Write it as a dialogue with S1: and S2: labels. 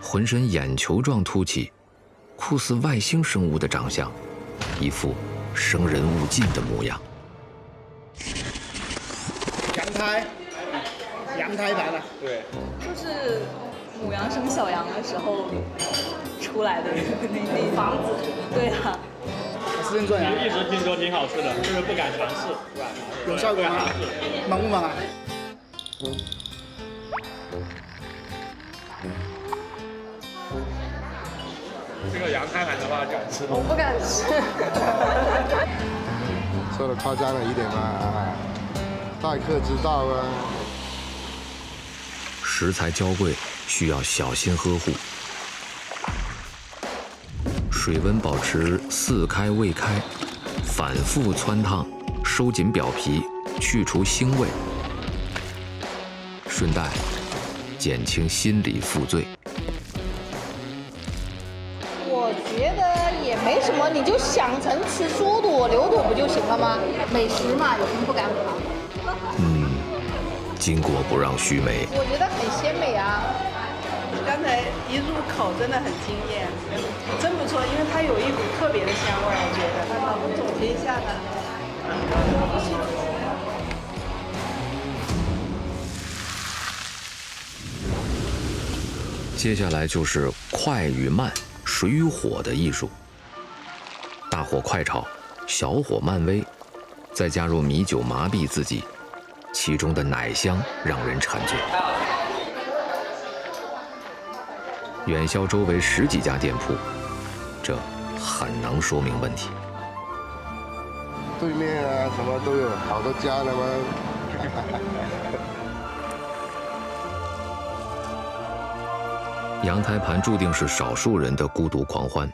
S1: 浑身眼球状凸起，酷似外星生物的长相，一副生人勿近的模样。
S2: 羊胎盘的，
S3: 对，
S4: 就是母羊生小羊的时候出来的那房子。对啊。
S2: 私人做羊
S3: 一直听说挺好吃的，就是不敢尝试，
S2: 有效果吗？猛不猛啊？
S3: 这个羊胎盘的话，敢吃吗？
S4: 我不敢吃。
S5: 说的夸张了一点嘛啊，待客之道啊。
S1: 食材娇贵，需要小心呵护。水温保持似开未开，反复汆烫，收紧表皮，去除腥味，顺带减轻心理负罪。
S6: 我觉得也没什么，你就想成吃猪肚、牛肚不就行了吗？美食嘛，有什么不敢尝？
S1: 巾帼不让须眉。
S6: 我觉得很鲜美啊。
S7: 刚才一入口真的很惊艳，真不错，因为它有一股特别的香味，我觉得。我们总结一下吧。
S1: 接下来就是快与慢、水与火的艺术。大火快炒，小火慢煨，再加入米酒麻痹自己，其中的奶香让人馋嘴。远销周围10几家店铺，这很能说明问题。
S5: 对面啊，什么都有，好多家了吗？
S1: 羊胎盘注定是少数人的孤独狂欢。